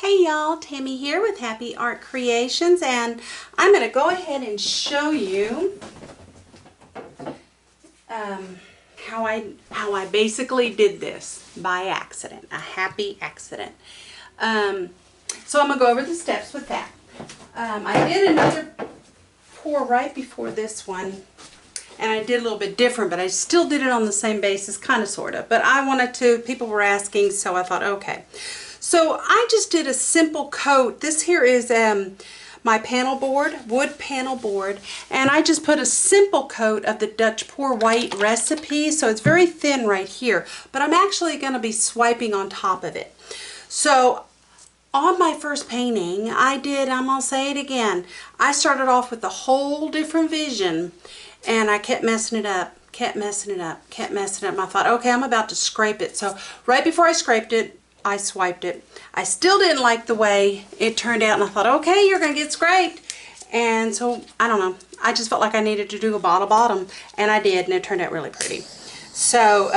Hey y'all, Tammy here with Happi Art Creations, and I'm going to go ahead and show you how I basically did this by accident, a happy accident. So I'm going to go over the steps with that. I did another pour right before this one, and I did a little bit different, but I still did it on the same basis, kind of, sort of. But I wanted to, people were asking, so I thought, okay. So I just did a simple coat. This here is my panel board, wood panel board, and I just put a simple coat of the Dutch Pour White recipe. So it's very thin right here, but I'm actually going to be swiping on top of it. So on my first painting, I'm going to say it again, I started off with a whole different vision, and I kept messing it up, kept messing it up. And I thought, okay, I'm about to scrape it. So right before I scraped it, I swiped it. I still didn't like the way it turned out, and I thought, okay, you're going to get scraped. And so, I don't know, I just felt like I needed to do a bottle bottom, and I did, and it turned out really pretty. So,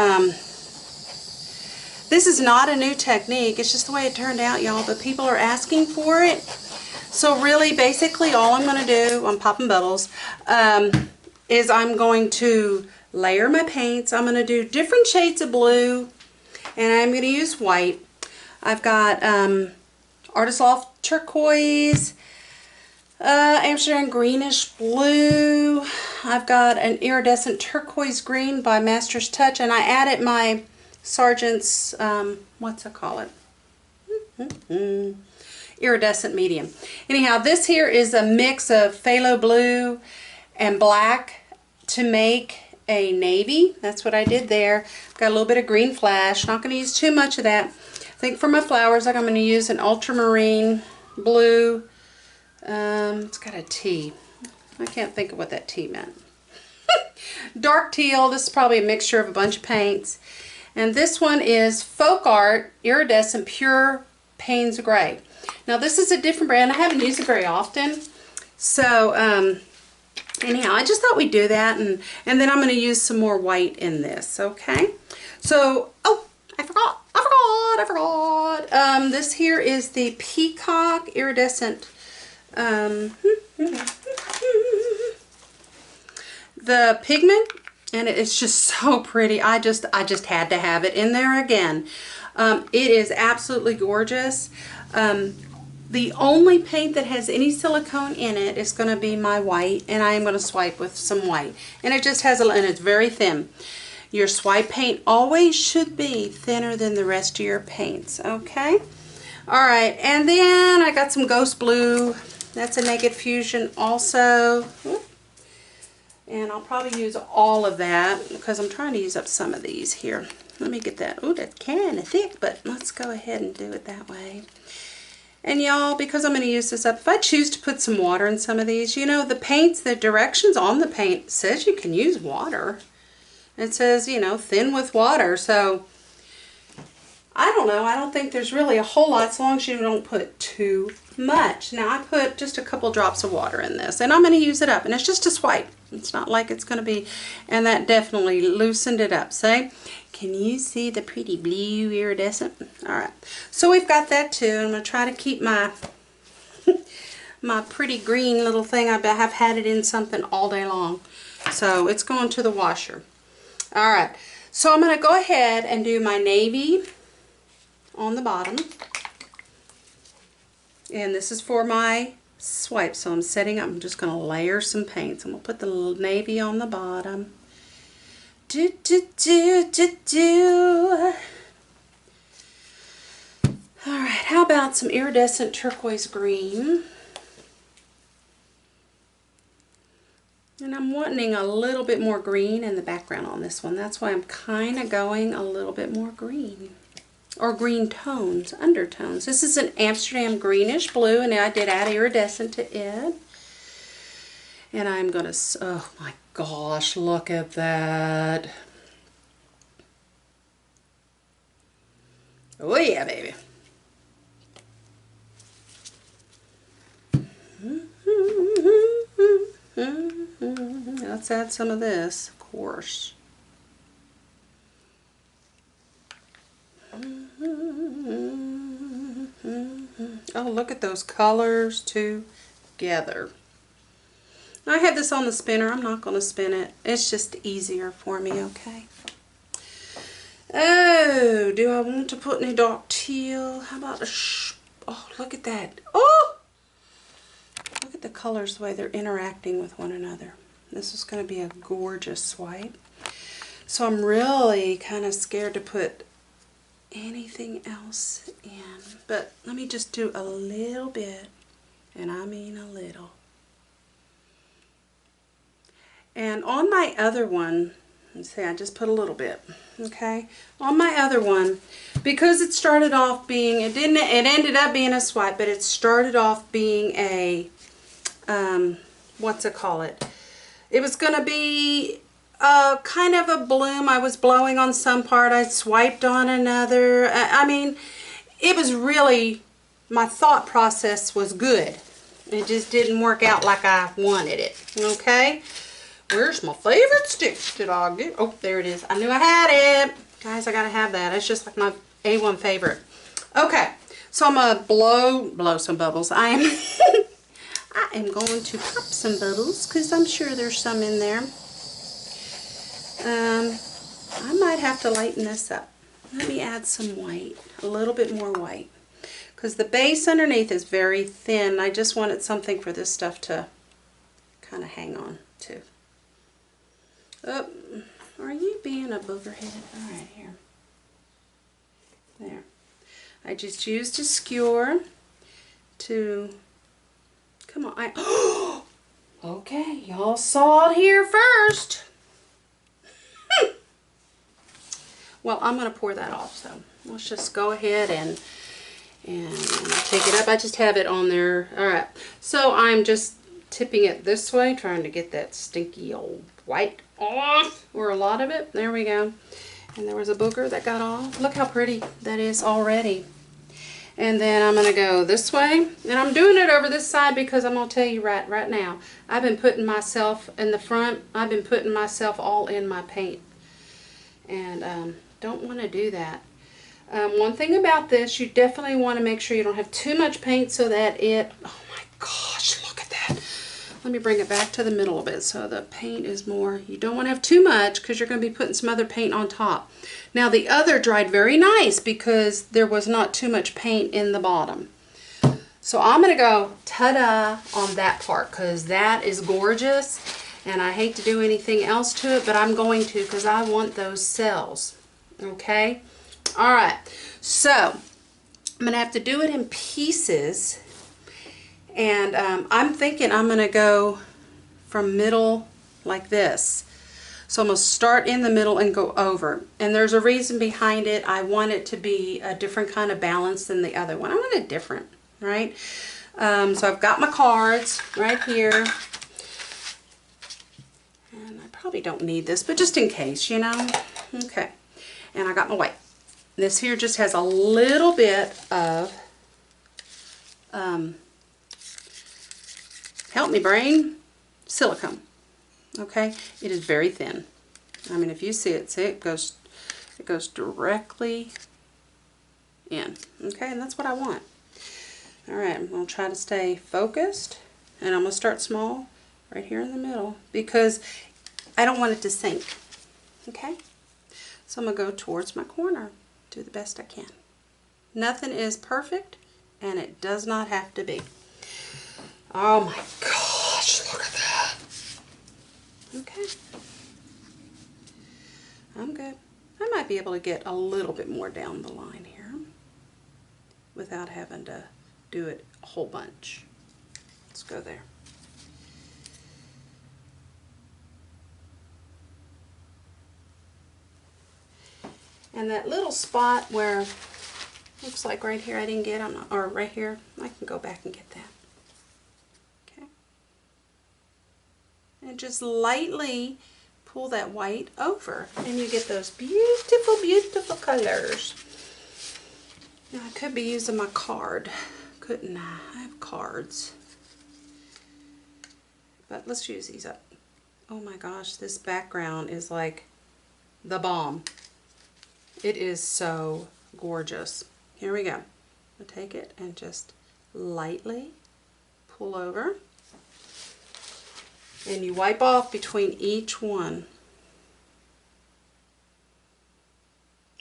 this is not a new technique. It's just the way it turned out, y'all, but people are asking for it. So really, basically, all I'm going to do, I'm popping bubbles, is I'm going to layer my paints. I'm going to do different shades of blue, and I'm going to use white. I've got Artist Loft Turquoise, Amsterdam Greenish Blue. I've got an Iridescent Turquoise Green by Master's Touch, and I added my Sargent's, what's I call it? Iridescent Medium. Anyhow, this here is a mix of phthalo blue and black to make a navy. That's what I did there. Got a little bit of green flash. Not going to use too much of that. I think for my flowers, I'm going to use an ultramarine blue. It's got a T. I can't think of what that T meant. Dark teal. This is probably a mixture of a bunch of paints. And this one is Folk Art Iridescent Pure Payne's Gray. Now this is a different brand. I haven't used it very often. So anyhow, I just thought we'd do that. And then I'm going to use some more white in this. Okay. So, oh, I forgot. This here is the Peacock Iridescent, the pigment, and it's just so pretty. I just had to have it in there again. It is absolutely gorgeous. The only paint that has any silicone in it is going to be my white, and I am going to swipe with some white. And it just has and it's very thin. Your swipe paint always should be thinner than the rest of your paints, okay? Alright, and then I got some Ghost Blue. That's a Naked Fusion also. And I'll probably use all of that because I'm trying to use up some of these here. Let me get that. Oh, that's kind of thick, but let's go ahead and do it that way. And y'all, because I'm going to use this up, if I choose to put some water in some of these, you know, the paints, the directions on the paint says you can use water. It says, you know, thin with water. So, I don't know. I don't think there's really a whole lot as long as you don't put too much. Now, I put just a couple drops of water in this, and I'm going to use it up. And it's just a swipe. It's not like it's going to be, and that definitely loosened it up. See? Can you see the pretty blue iridescent? Alright. So, we've got that too. I'm going to try to keep my my pretty green little thing. I have had it in something all day long. So, it's going to the washer. Alright, so I'm going to go ahead and do my navy on the bottom. And this is for my swipe. So I'm setting up, I'm just going to layer some paints. I'm going to put the little navy on the bottom. Alright, how about some iridescent turquoise green? And I'm wanting a little bit more green in the background on this one. That's why I'm kind of going a little bit more green. Or green tones, undertones. This is an Amsterdam Greenish Blue, and I did add iridescent to it. And I'm going to, oh my gosh, look at that. Oh yeah, baby. Let's add some of this, of course. Oh, look at those colors together. I have this on the spinner. I'm not going to spin it. It's just easier for me, okay? Oh, do I want to put any dark teal? How about a oh, look at that. Oh! Look at the colors, the way they're interacting with one another. This is going to be a gorgeous swipe. So I'm really kind of scared to put anything else in. But let me just do a little bit. And I mean a little. And on my other one, let's see, I just put a little bit, okay? On my other one, because it started off being, it ended up being a swipe, but it started off being a, what's it call it? It was going to be kind of a bloom. I was blowing on some part, I swiped on another. I mean, it was really, my thought process was good. It just didn't work out like I wanted it, okay? Where's my favorite stick? Did I get? Oh, there it is. I knew I had it. Guys, I gotta have that. It's just like my A1 favorite. Okay, so I'm gonna blow some bubbles. I am going to pop some bubbles because I'm sure there's some in there. I might have to lighten this up. Let me add some white, a little bit more white, because the base underneath is very thin. I just wanted something for this stuff to kind of hang on to. Oh, are you being a boogerhead? All right, here. There. I just used a skewer to, come on. Okay, y'all saw it here first. Well, I'm going to pour that off, so let's just go ahead and take it up. I just have it on there. All right, so I'm just tipping it this way, trying to get that stinky old white off, or a lot of it. There we go. And there was a booger that got off. Look how pretty that is already. And then I'm going to go this way. And I'm doing it over this side because I'm going to tell you right now, I've been putting myself in the front. I've been putting myself all in my paint. And don't want to do that. One thing about this, you definitely want to make sure you don't have too much paint so that it, oh my gosh, look at that. Let me bring it back to the middle a bit so the paint is more, you don't want to have too much because you're going to be putting some other paint on top. Now the other dried very nice because there was not too much paint in the bottom. So I'm going to go ta-da on that part because that is gorgeous and I hate to do anything else to it, but I'm going to because I want those cells. Okay? Alright, so I'm going to have to do it in pieces. And I'm thinking I'm going to go from middle like this. So I'm going to start in the middle and go over. And there's a reason behind it. I want it to be a different kind of balance than the other one. I want it different, right? So I've got my cards right here. And I probably don't need this, but just in case, you know. Okay. And I got my white. This here just has a little bit of... help me brain, silicone. Okay, it is very thin. I mean, if you see it, see it goes directly in. Okay, and that's what I want. All right, I'm going to try to stay focused, and I'm going to start small right here in the middle because I don't want it to sink. Okay, so I'm going to go towards my corner, do the best I can. Nothing is perfect, and it does not have to be. Oh my gosh, look at that. Okay. I'm good. I might be able to get a little bit more down the line here without having to do it a whole bunch. Let's go there. And that little spot where looks like right here I didn't get, or right here, I can go back and get that. And just lightly pull that white over and you get those beautiful, beautiful colors. Now I could be using my card, couldn't I? I have cards. But let's use these up. Oh my gosh, this background is like the bomb. It is so gorgeous. Here we go. I'll take it and just lightly pull over, and you wipe off between each one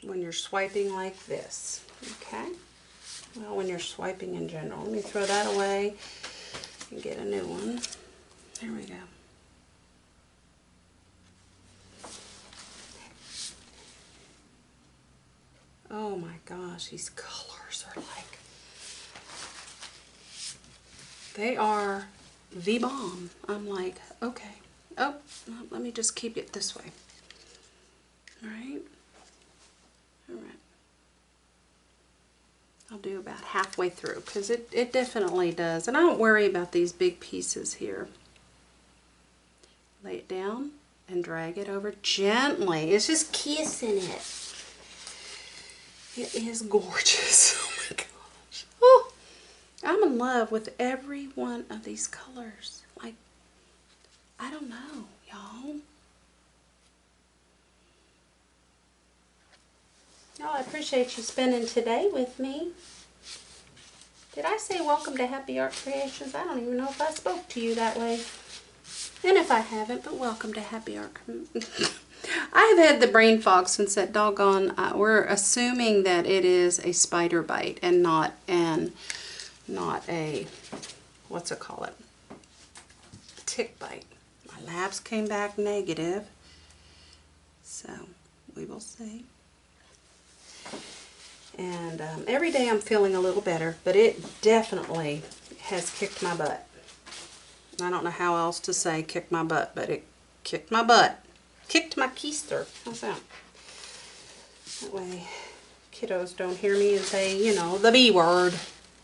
when you're swiping like this. Okay? Well, when you're swiping in general. Let me throw that away and get a new one. There we go. Oh my gosh, these colors are like, they are the bomb. I'm like, okay. Oh, let me just keep it this way. All right. All right. I'll do about halfway through because it definitely does. And I don't worry about these big pieces here. Lay it down and drag it over gently. It's just kissing it. It is gorgeous. Oh my gosh. Oh, I'm in love with every one of these colors. Like, I don't know, y'all. Oh, I appreciate you spending today with me. Did I say welcome to Happy Art Creations? I don't even know if I spoke to you that way. And if I haven't, but welcome to Happy Art. I have had the brain fog since that doggone, we're assuming that it is a spider bite and not a, what's it call it, tick bite. My labs came back negative, so we will see. And every day I'm feeling a little better, but it definitely has kicked my butt. I don't know how else to say kick my butt, but it kicked my butt. Kicked my keister. How's that? That way kiddos don't hear me and say, you know, the B word.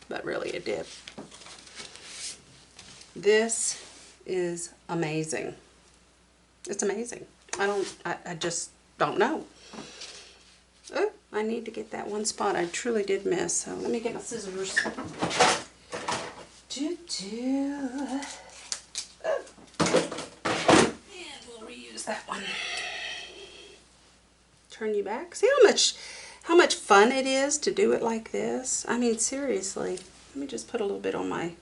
But really it did. This is amazing. It's amazing. I just don't know. Oh, I need to get that one spot I truly did miss. So let me get my scissors. That one. Turn you back. See how much fun it is to do it like this? I mean, seriously. Let me just put a little bit on my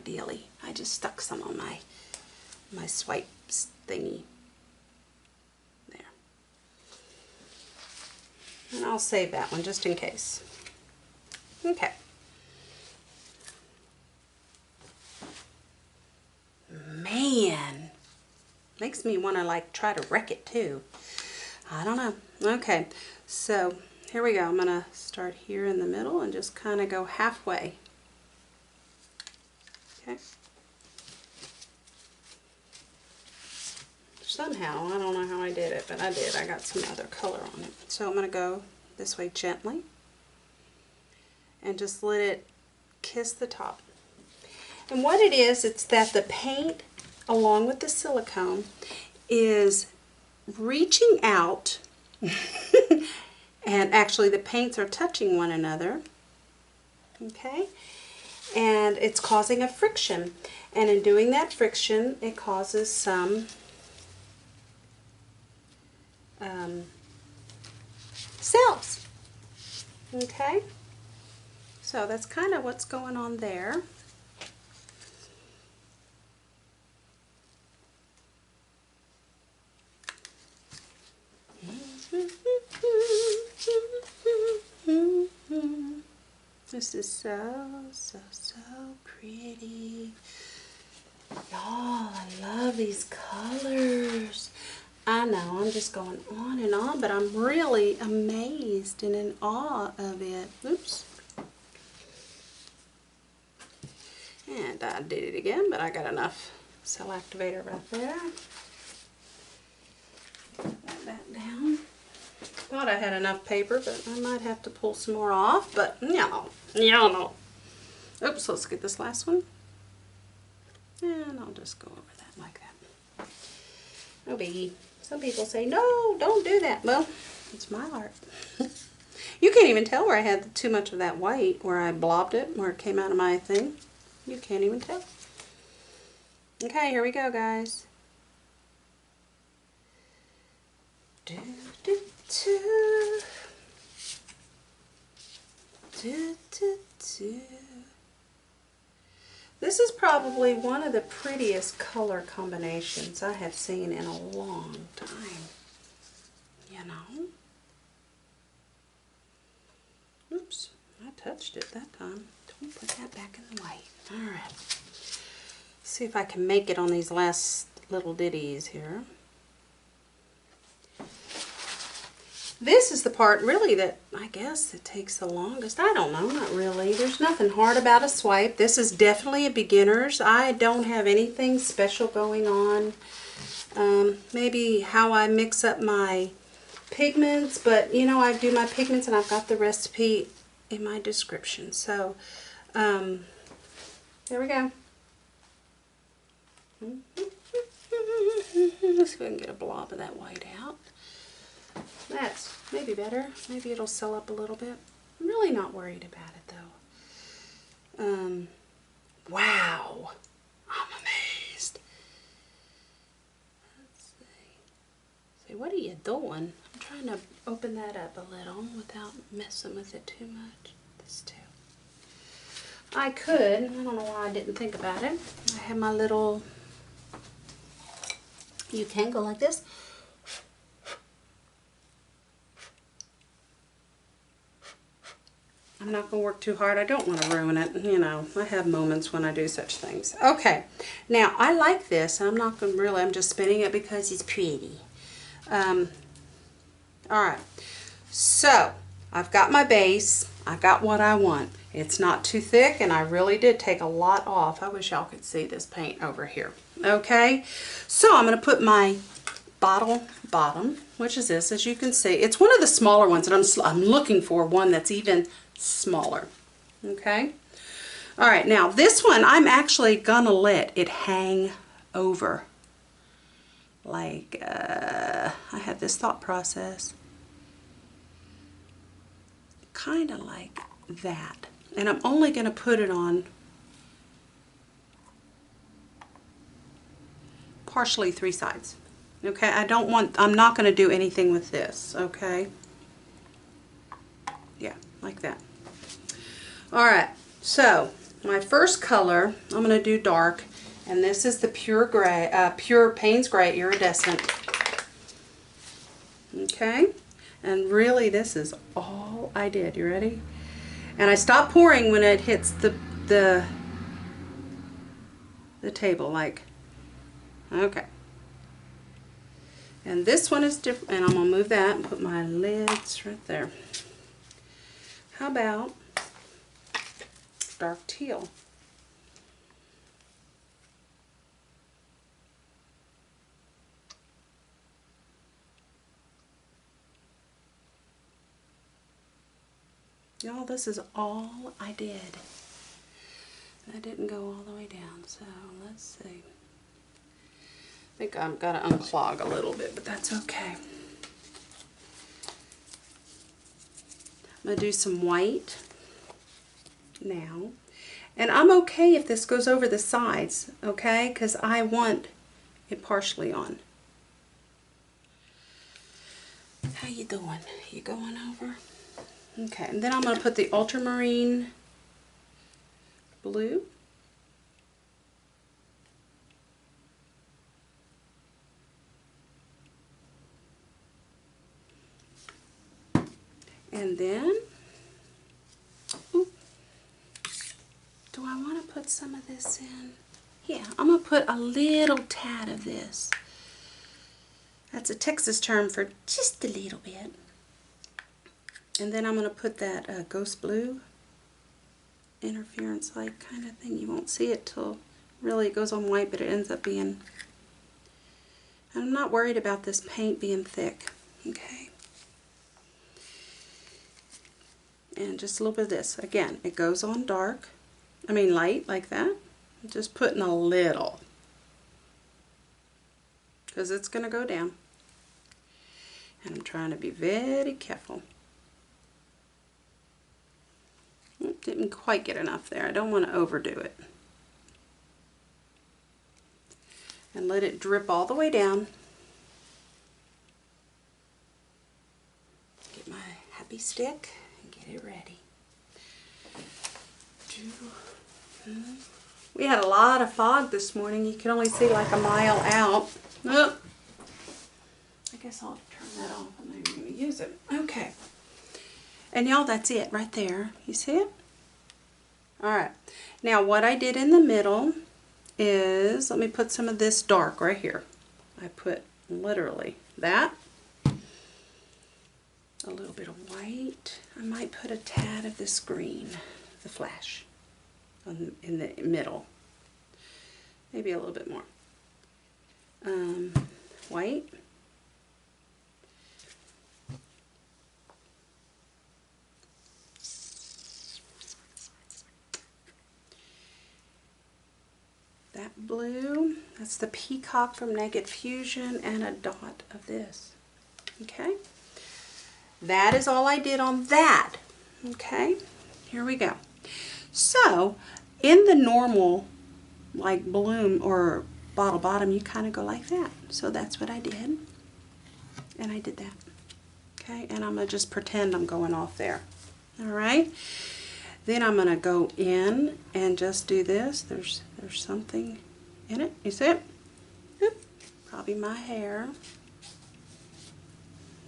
dealie. I just stuck some on my swipe thingy. There. And I'll save that one just in case. Okay. Man. Makes me want to like try to wreck it too. I don't know. Okay, so here we go. I'm going to start here in the middle and just kind of go halfway. Okay. Somehow, I don't know how I did it, but I did. I got some other color on it. So I'm going to go this way gently and just let it kiss the top. And what it is, it's that the paint along with the silicone is reaching out and actually the paints are touching one another, okay, and it's causing a friction, and in doing that friction it causes some cells. Okay, so that's kind of what's going on there. This is so pretty. Y'all, I love these colors. I know, I'm just going on and on, but I'm really amazed and in awe of it. Oops. And I did it again, but I got enough cell activator right there. Put that back down. Thought I had enough paper, but I might have to pull some more off, but no. Oops, let's get this last one. And I'll just go over that like that. No biggie. Some people say, no, don't do that. Well, it's my art. You can't even tell where I had too much of that white, where I blobbed it, where it came out of my thing. You can't even tell. Okay, here we go, guys. Do, do, do. Do, do, do. This is probably one of the prettiest color combinations I have seen in a long time. You know? Oops, I touched it that time. Don't put that back in the white. Alright. See if I can make it on these last little ditties here. This is the part really that I guess it takes the longest. I don't know, not really. There's nothing hard about a swipe. This is definitely a beginner's. I don't have anything special going on. Maybe how I mix up my pigments, but you know, I do my pigments and I've got the recipe in my description. So, there we go. Let's see if we can get a blob of that white out. That's maybe better. Maybe it'll sew up a little bit. I'm really not worried about it though. Wow. I'm amazed. Let's see, what are you doing? I'm trying to open that up a little without messing with it too much. This too. I could. I don't know why I didn't think about it. I have my little, you can go like this. I'm not going to work too hard. I don't want to ruin it. You know, I have moments when I do such things. Okay. Now, I like this. I'm not going to really, I'm just spinning it because it's pretty. Alright. So, I've got my base. I got what I want. It's not too thick, and I really did take a lot off. I wish y'all could see this paint over here. Okay. So, I'm going to put my bottle bottom, which is this, as you can see. It's one of the smaller ones, and I'm looking for one that's even smaller. Okay. All right, now this one I'm actually gonna let it hang over, like I had this thought process, kind of like that, and I'm only gonna put it on partially 3 sides. Okay, I'm not gonna do anything with this. Okay, yeah, like that. Alright, so my first color, I'm going to do dark, and this is the pure gray, pure Payne's Gray Iridescent. Okay, and really this is all I did. You ready? And I stop pouring when it hits the table, like, okay. And this one is different, and I'm going to move that and put my lids right there. How about dark teal? Y'all, this is all I did. I didn't go all the way down, so let's see. I think I've got to unclog a little bit, but that's okay. I'm going to do some white now. And I'm okay if this goes over the sides, okay? Because I want it partially on. How you doing? You going over? Okay, and then I'm going to put the ultramarine blue. And then, ooh, do I want to put some of this in? Yeah, I'm going to put a little tad of this. That's a Texas term for just a little bit. And then I'm going to put that ghost blue interference light kind of thing. You won't see it till really it goes on white, but it ends up being, and I'm not worried about this paint being thick. Okay. And just a little bit of this. Again, it goes on dark, light like that. I'm just putting a little, because it's going to go down. And I'm trying to be very careful. Didn't quite get enough there. I don't want to overdo it. And let it drip all the way down. Get my happy stick and get it ready. We had a lot of fog this morning. You could only see like a mile out. Oh, I guess I'll turn that off. I'm not even going to use it. Okay. And y'all, that's it right there. You see it? Alright. Now what I did in the middle is, let me put some of this dark right here. I put literally that. A little bit of white. I might put a tad of this green, the flash, in the middle. Maybe a little bit more. White. That blue, that's the peacock from Naked Fusion, and a dot of this. Okay? That is all I did on that. Okay? Here we go. So, in the normal, like bloom or bottle bottom, you kind of go like that. So that's what I did. And I did that. Okay? And I'm going to just pretend I'm going off there. Alright? Then I'm going to go in and just do this. There's something in it. You see it? Oop. Probably my hair.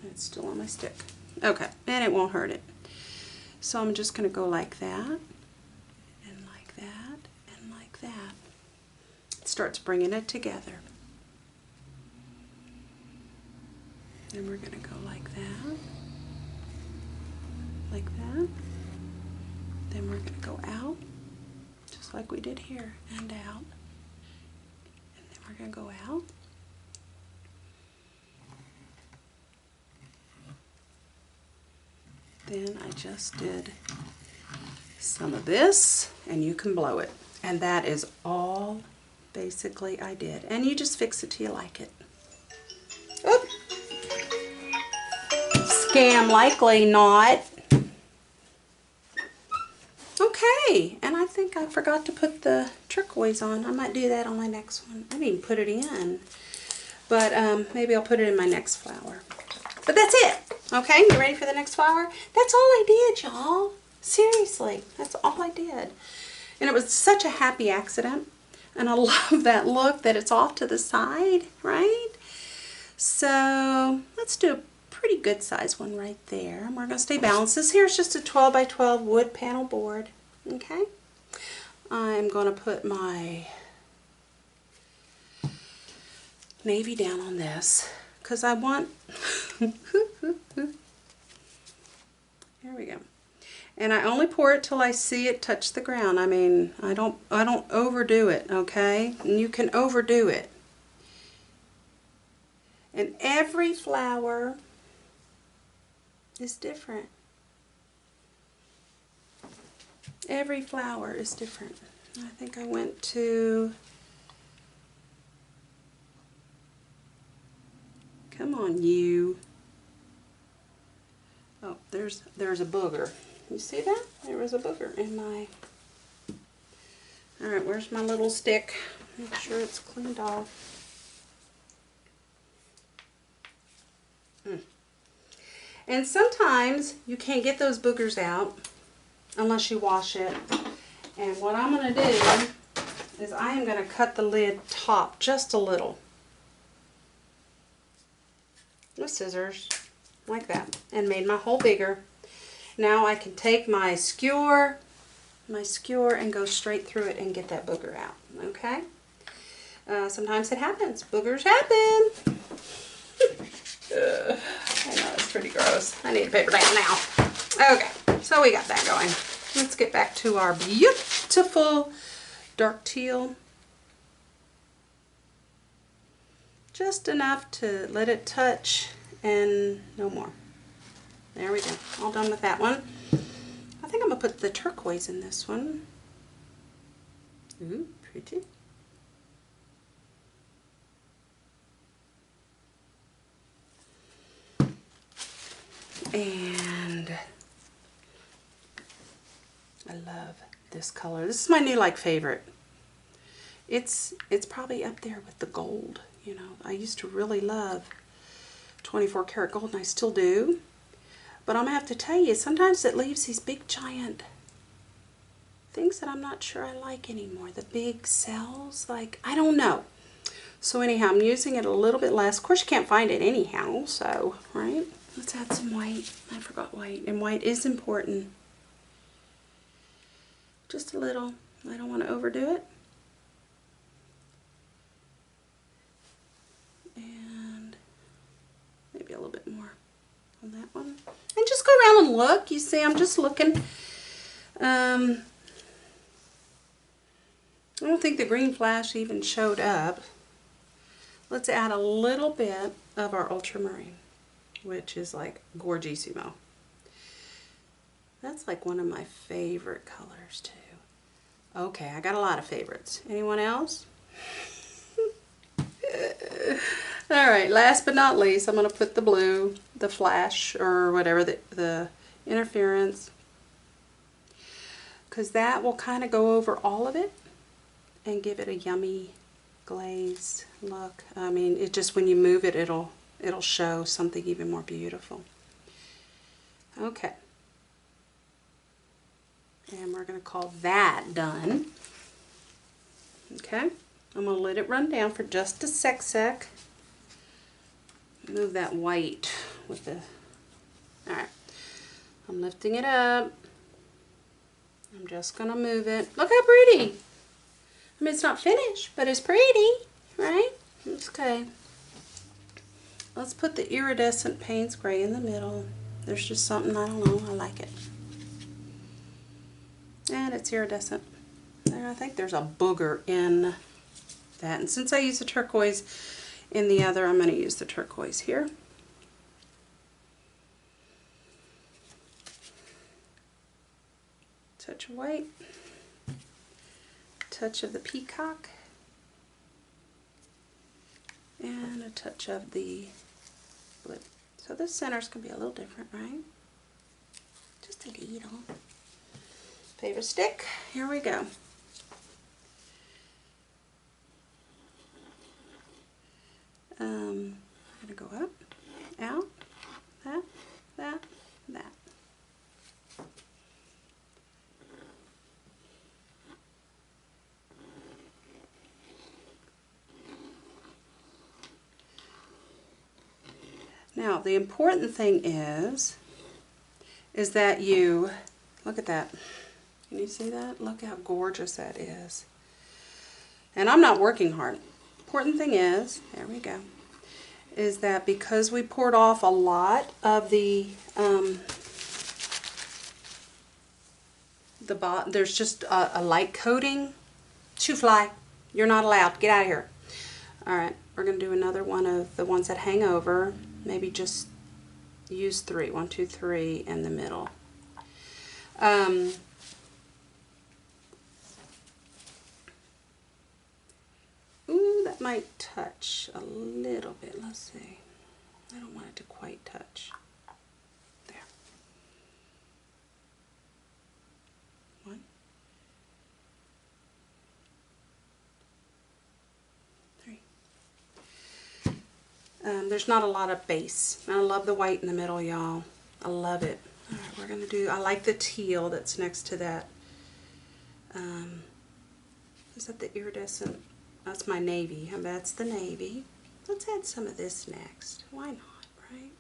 It's still on my stick. Okay, and it won't hurt it. So I'm just going to go like that, and like that, and like that. It starts bringing it together. Then we're going to go like that, like that. Then we're going to go out, just like we did here, and out. And then we're going to go out. Then I just did some of this, and you can blow it. And that is all basically I did. And you just fix it till you like it. Oop. Scam, likely not. Okay, and I think I forgot to put the turquoise on. I might do that on my next one. I didn't even put it in. But maybe I'll put it in my next flower. But that's it. Okay, you ready for the next flower? That's all I did, y'all. Seriously, that's all I did. And it was such a happy accident. And I love that look that it's off to the side, right? So let's do a pretty good size one right there. And we're going to stay balanced. This here is just a 12 by 12 wood panel board. Okay. I'm going to put my navy down on this because I want... Here we go. And I only pour it till I see it touch the ground. I mean, I don't overdo it, okay? And you can overdo it. And every flower is different. Every flower is different. I think I went to... Come on, you. Oh, there's a booger. You see that? There was a booger in my... Alright, where's my little stick? Make sure it's cleaned off. And sometimes you can't get those boogers out unless you wash it. And what I'm going to do is I am going to cut the lid top just a little with scissors like that, and made my hole bigger. Now I can take my skewer and go straight through it and get that booger out. Okay? Sometimes it happens. Boogers happen. I know, it's pretty gross. I need a paper towel now. Okay, so we got that going. Let's get back to our beautiful dark teal. Just enough to let it touch and no more. There we go. All done with that one. I think I'm going to put the turquoise in this one. Ooh, pretty. And I love this color. This is my new favorite. It's probably up there with the gold. You know, I used to really love 24 karat gold, and I still do. But I'm going to have to tell you, sometimes it leaves these big giant things that I'm not sure I like anymore. The big cells, like, I don't know. So anyhow, I'm using it a little bit less. Of course, you can't find it anyhow, so, right? Let's add some white. I forgot white, and white is important. Just a little. I don't want to overdo it. And maybe a little bit more on that one. And just go around and look. You see, I'm just looking. I don't think the green flash even showed up. Let's add a little bit of our ultramarine, which is like gorgeousimo. That's like one of my favorite colors too. Okay, I got a lot of favorites. Anyone else? Alright, last but not least, I'm going to put the blue, the flash, or whatever, the interference, because that will kind of go over all of it and give it a yummy glazed look. I mean, it just, when you move it, it'll show something even more beautiful. Okay. And we're going to call that done. Okay. I'm going to let it run down for just a sec. Move that white with the... Alright. I'm lifting it up. I'm just going to move it. Look how pretty! I mean, it's not finished, but it's pretty, right? Okay. Let's put the iridescent Payne's Gray in the middle. There's just something, I don't know, I like it. And it's iridescent. There, I think there's a booger in that. And since I use the turquoise in the other, I'm going to use the turquoise here. Touch of white. Touch of the peacock. And a touch of the blue. So this center's going to be a little different, right? Just a little. Paper stick. Here we go. I'm going to go up, out, that. Now, the important thing is that you, look at that. Can you see that? Look how gorgeous that is. And I'm not working hard. Important thing is, there we go, is that because we poured off a lot of the there's just a light coating. Shoo fly, you're not allowed. Get out of here. Alright, we're going to do another one of the ones that hang over. Maybe just use 3. 1, 2, 3 in the middle. Ooh, that might touch a little bit. Let's see. I don't want it to quite touch. There. 1. 3. There's not a lot of base. I love the white in the middle, y'all. I love it. Alright, we're going to do, I like the teal that's next to that. Is that the iridescent? That's my navy. That's the navy. Let's add some of this next. Why not, right?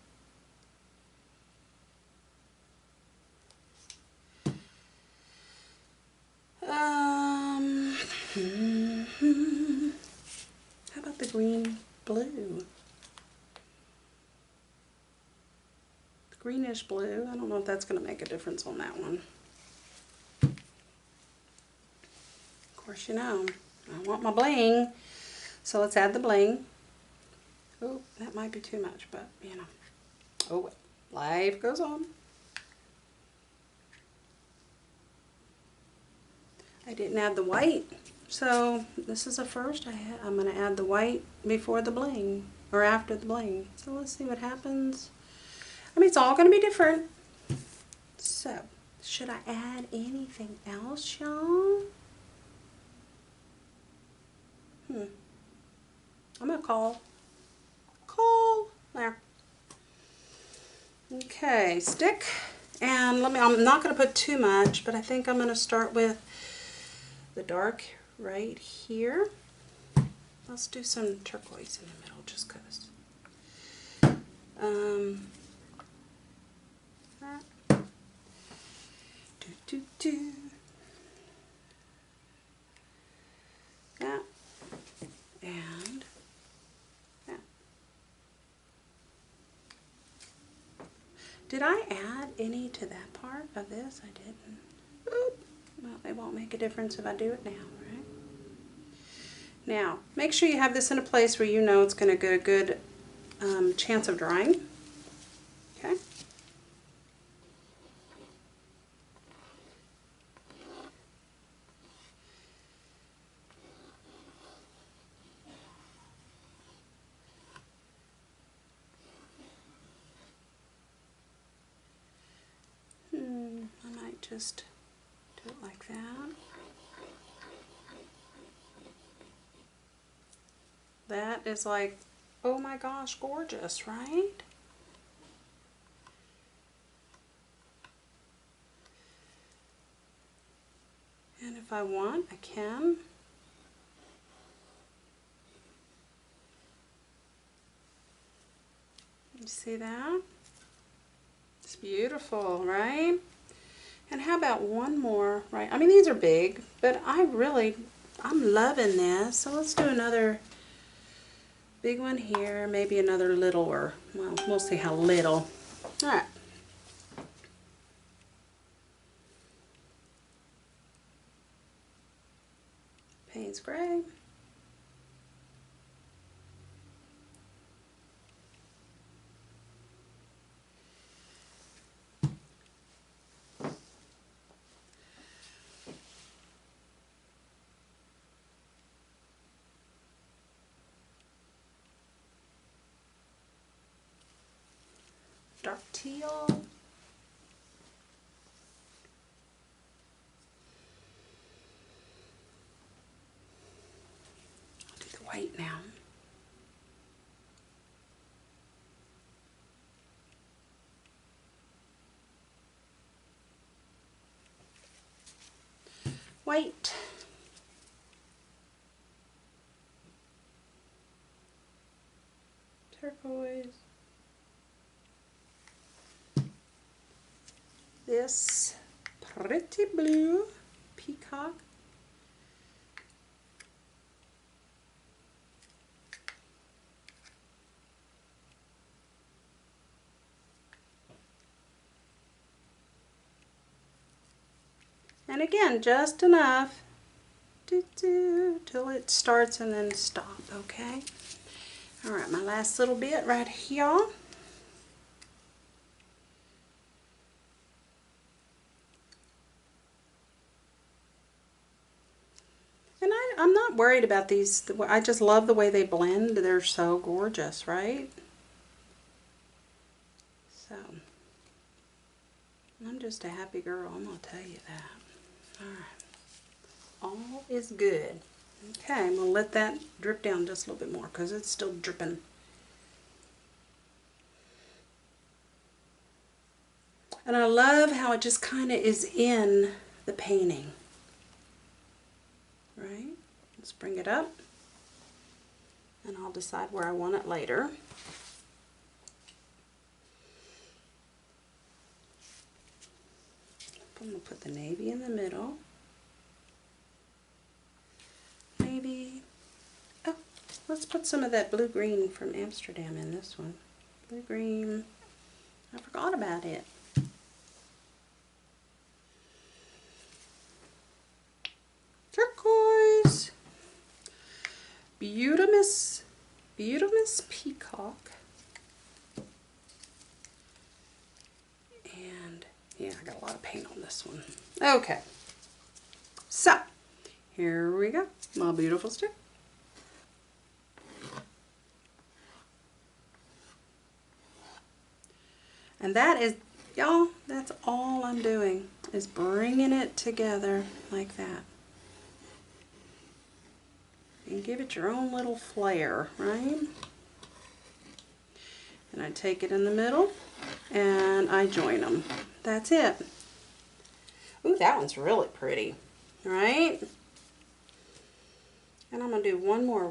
How about the green blue? The greenish blue. I don't know if that's going to make a difference on that one. Of course, you know, I want my bling. So let's add the bling. Oh, that might be too much, but you know. Oh, well, life goes on. I didn't add the white, so this is a first. I'm going to add the white before the bling, or after the bling. So let's see what happens. I mean, it's all going to be different. So, should I add anything else, y'all? I'm going to call. There. Okay, stick. And I'm not going to put too much, but I think I'm going to start with the dark right here. Let's do some turquoise in the middle just because. That. And that. Did I add any to that part of this? I didn't. Oop. Well, it won't make a difference if I do it now, right? Now, make sure you have this in a place where you know it's going to get a good chance of drying. Okay. I might just do it like that. That is like, oh my gosh, gorgeous, right? And if I want, I can. You see that? It's beautiful, right? And how about one more, right? I mean, these are big, but I'm loving this. So let's do another big one here, maybe another littler. Well, we'll see how little. All right. Payne's gray. Dark teal. I'll do the white now. White. Turquoise. This pretty blue peacock. And again, just enough till it starts and then stop, okay? All right, my last little bit right here. And I'm not worried about these. I just love the way they blend. They're so gorgeous, right? So, I'm just a happy girl, I'm going to tell you that. All right. All is good. Okay, I'm going to let that drip down just a little bit more because it's still dripping. And I love how it just kind of is in the painting. Right? Let's bring it up. And I'll decide where I want it later. I'm going to put the navy in the middle. Maybe, oh, let's put some of that blue-green from Amsterdam in this one. Blue-green, I forgot about it. Turquoise, Beautimus Peacock. And yeah, I got a lot of paint on this one. Okay, so here we go, my beautiful stick. And that is, y'all, that's all I'm doing is bringing it together like that. And give it your own little flair, right? And I take it in the middle and I join them that's it. Ooh, that one's really pretty, right? And I'm going to do one more.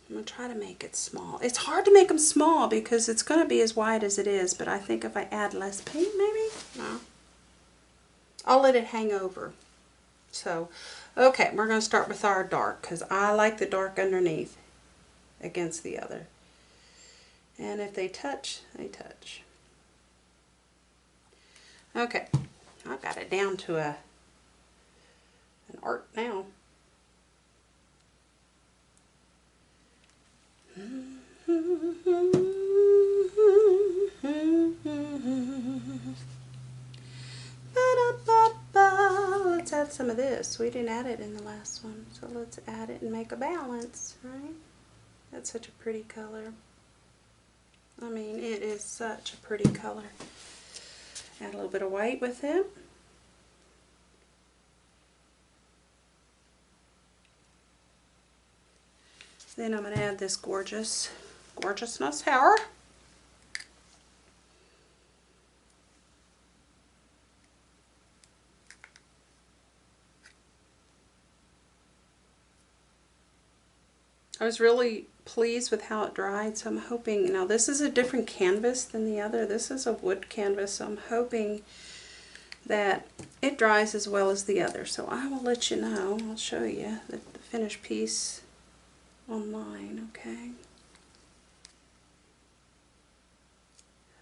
I'm going to try to make it small. It's hard to make them small because it's going to be as wide as it is, but I think if I add less paint, maybe? No. I'll let it hang over. So, okay, we're going to start with our dark because I like the dark underneath against the other. And if they touch, they touch. Okay, I've got it down to an art now. Let's add some of this. We didn't add it in the last one, so let's add it and make a balance, right? That's such a pretty color. I mean, it is such a pretty color. Add a little bit of white with it. Then I'm going to add this gorgeousness here. I was really pleased with how it dried, so I'm hoping, now this is a different canvas than the other. This is a wood canvas, so I'm hoping that it dries as well as the other. So I will let you know. I'll show you the finished piece online, okay?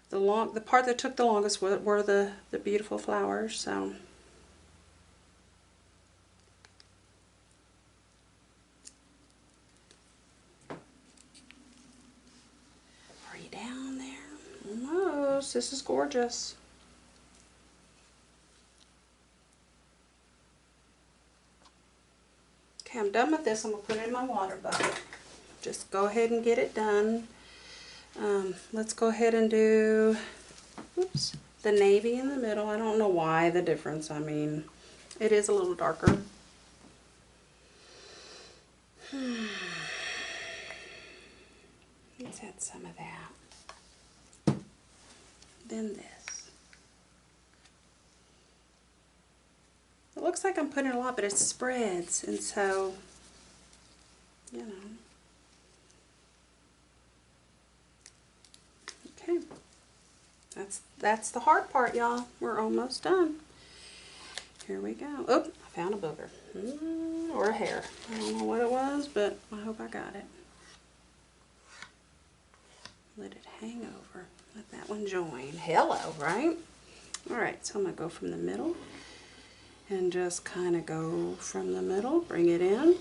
The part that took the longest were the beautiful flowers, so. Are you down there? Almost. This is gorgeous. Okay, I'm done with this. I'm going to put it in my water bucket. Just go ahead and get it done. Let's go ahead and do, oops, the navy in the middle. I don't know why the difference. I mean, it is a little darker. Let's add some of that. Then this. It looks like I'm putting a lot, but it spreads, and so, you know. Okay, that's the hard part, y'all. We're almost done. Here we go. Oh, I found a booger. Or a hair. I don't know what it was, but I hope I got it. Let it hang over. Let that one join. Hello, right? Alright, so I'm going to go from the middle and just kind of go from the middle, bring it in,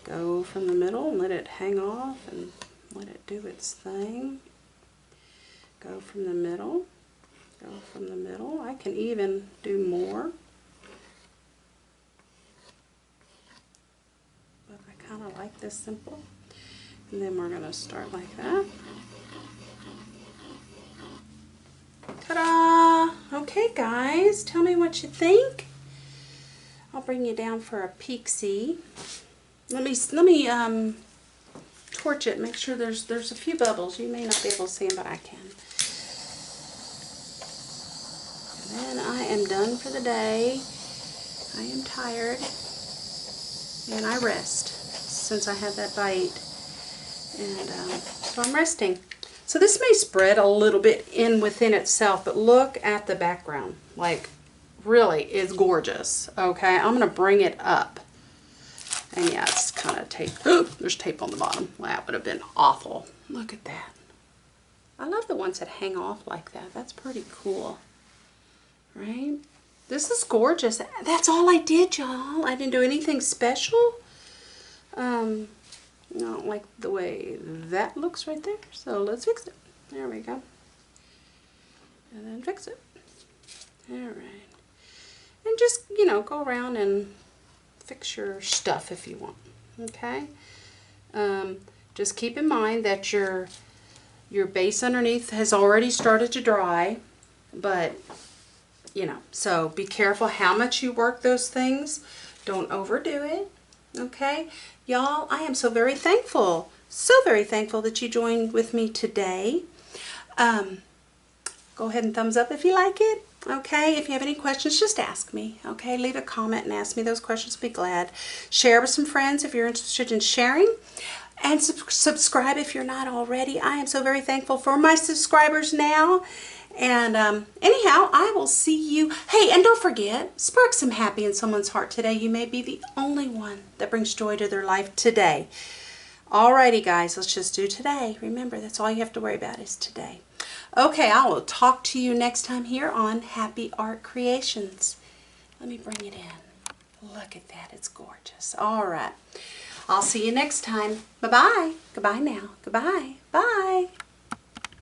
go from the middle and let it hang off and let it do its thing. Go from the middle, go from the middle. I can even do more, but I kind of like this simple. And then we're going to start like that. Ta-da! Okay, guys, tell me what you think. I'll bring you down for a peek-see. Let me torch it. Make sure there's a few bubbles. You may not be able to see them, but I can. And then I am done for the day. I am tired, and I rest since I had that bite, and so I'm resting. So this may spread a little bit in within itself, but look at the background. Like, really is gorgeous. Okay, I'm going to bring it up. And yeah, it's kind of tape. Oh, there's tape on the bottom. Well, that would have been awful. Look at that. I love the ones that hang off like that. That's pretty cool. Right? This is gorgeous. That's all I did, y'all. I didn't do anything special. I don't like the way that looks right there, so let's fix it. There we go. And then fix it. Alright. And just, you know, go around and fix your stuff if you want. Okay? Just keep in mind that your base underneath has already started to dry, but, you know, so be careful how much you work those things. Don't overdo it. Okay? Y'all, I am so very thankful that you joined with me today. Go ahead and thumbs up if you like it. Okay, if you have any questions, just ask me. Okay, leave a comment and ask me those questions. I'll be glad. Share with some friends if you're interested in sharing. And subscribe if you're not already. I am so very thankful for my subscribers now. And anyhow, I will see you. Hey, and don't forget, spark some happy in someone's heart today. You may be the only one that brings joy to their life today. Alrighty, guys, let's just do today. Remember, that's all you have to worry about is today. Okay, I will talk to you next time here on Happi Art Creations. Let me bring it in. Look at that. It's gorgeous. All right. I'll see you next time. Bye-bye. Goodbye now. Goodbye. Bye.